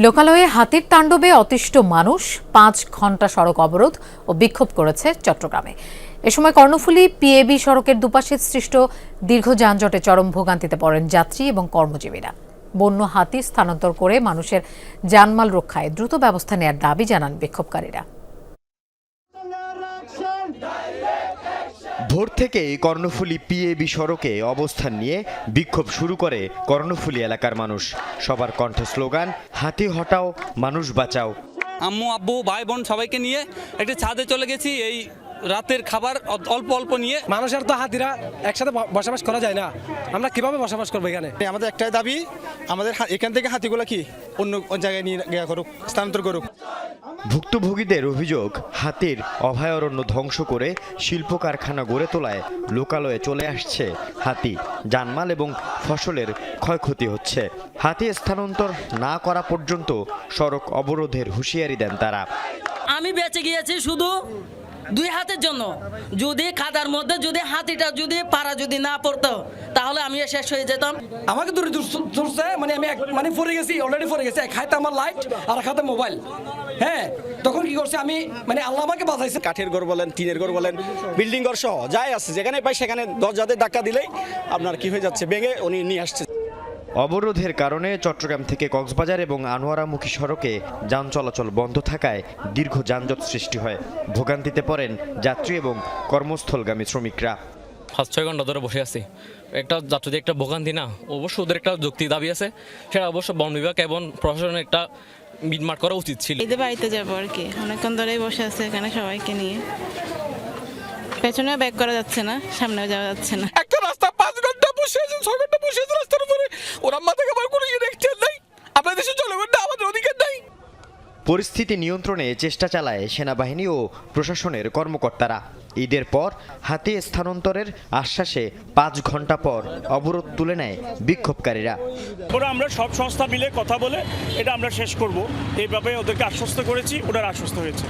লোকালয়ে হাতির তাণ্ডবে অতিষ্ঠ মানুষ ৫ ঘন্টা সড়ক অবরোধ ও বিক্ষোভ করেছে চট্টগ্রামে। এ সময় কর্ণফুলী পিএবি সড়কের দুপাশে সৃষ্ট দীর্ঘ যানজটে চরম ভোগান্তিতে পড়েন যাত্রী এবং কর্মজীবীরা। বন্য হাতি স্থানান্তর করে মানুষের জানমাল রক্ষায় দ্রুত ব্যবস্থা নেওয়ার দাবি জানান বিক্ষোভকারীরা। ভোর থেকেই কর্ণফুলী পিএবি সড়কে অবস্থান নিয়ে বিক্ষোভ শুরু করে কর্ণফুলী এলাকার মানুষ। সবার কণ্ঠে স্লোগান, হাতি হটাও, মানুষ বাঁচাও। আম্মু আব্বু ভাই বোন সবাইকে নিয়ে একটা ছাদে চলে গেছি এই রাতের খাবার অল্প অল্প নিয়ে। মানুষের তো হাতিরা একসাথে বসবাস করা যায় না, আমরা কিভাবে বসবাস করবো এখানে? আমাদের একটাই দাবি, আমাদের এখান থেকে হাতিগুলো কি অন্য জায়গায় নিয়ে গিয়ে করুক, স্থানান্তর করুক। ভুক্তভোগীদের অভিযোগ, হাতির অভয়ারণ্য ধ্বংস করে শিল্প কারখানা গড়ে তোলায় লোকালয়ে চলে আসছে হাতি। জানমাল এবং ফসলের ক্ষয়ক্ষতি হচ্ছে। হাতি স্থানান্তর না করা পর্যন্ত সড়ক অবরোধের হুঁশিয়ারি দেন তারা। আমি বেঁচে গিয়েছি শুধু 2 হাতের জন্য। যদি খাদার মধ্যে যদি হাতিটা যদি পাড়া যদি না পড়তো তাহলে আমি শেষ হয়ে যেতাম। আমাকে দূরে ধরছে, মানে আমি পড়ে গেছি, অলরেডি পড়ে গেছি। এক হাতে আমার লাইট আর এক হাতে মোবাইল। হ্যাঁ, তখন কি করছে, আমি আল্লাহ আমাকে বাঁচাইছে। কাঠের ঘর বলেন, টিনের ঘর বলেন, বিল্ডিং ঘর সহ যাই আছে, যেখানে পাই সেখানে দরজাতে ধাক্কা দিলেই আপনার কি হয়ে যাচ্ছে, ভেঙে উনি নিয়ে আসছে। অবরোধের কারণে চট্টগ্রাম থেকে কক্সবাজার এবং আনোয়ারামুখী সড়কে যান চলাচল বন্ধ থাকায় দীর্ঘ যানজট সৃষ্টি হয়। ভোগান্তিতে পড়েন যাত্রী এবং কর্মস্থলগামী শ্রমিকরা। 5-6 ঘন্টা ধরে বসে আছি। একটা যাত্রীদের একটা ভোগান্তি না, অবশ্য ওদের একটা যৌক্তিক দাবি আছে, সেটা অবশ্য বন বিভাগ এবং প্রশাসনের একটা মিটমাট করা উচিত ছিল। ঈদে বাড়িতে যাবো আর কি, অনেকক্ষণ ধরেই বসে আছে এখানে সবাইকে নিয়ে। পেছনেও ব্যাক করা যাচ্ছে না, সামনেও যাওয়া যাচ্ছে না। একটা রাস্তা 5 ঘন্টা বসে আছে, 6 ঘন্টা বসে আছে রাস্তার উপরে। ওরা মাথাকে আবার কোনো ইলেকশন নাই, আপনাদের দেশে জনগণ না, আমাদের অধিকার নাই। পরিস্থিতি নিয়ন্ত্রণে চেষ্টা চালায় সেনাবাহিনী ও প্রশাসনের কর্মকর্তারা। ঈদের পর হাতি স্থানান্তরের আশ্বাসে 5 ঘন্টা পর অবরোধ তুলে নেয় বিক্ষোভকারীরা। ওরা আমরা সব সংস্থা মিলে কথা বলে এটা আমরা শেষ করব, এই ব্যাপারে ওদেরকে আশ্বস্ত করেছি, ওরা আশ্বস্ত হয়েছে।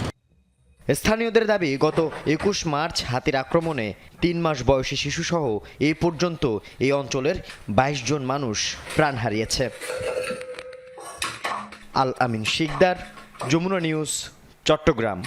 স্থানীয়দের দাবি, গত 21 মার্চ হাতির আক্রমণে 3 মাস বয়সী শিশুসহ এই পর্যন্ত এই অঞ্চলের 22 জন মানুষ প্রাণ হারিয়েছে। আল আমিন শিকদার, যমুনা নিউজ, চট্টগ্রাম।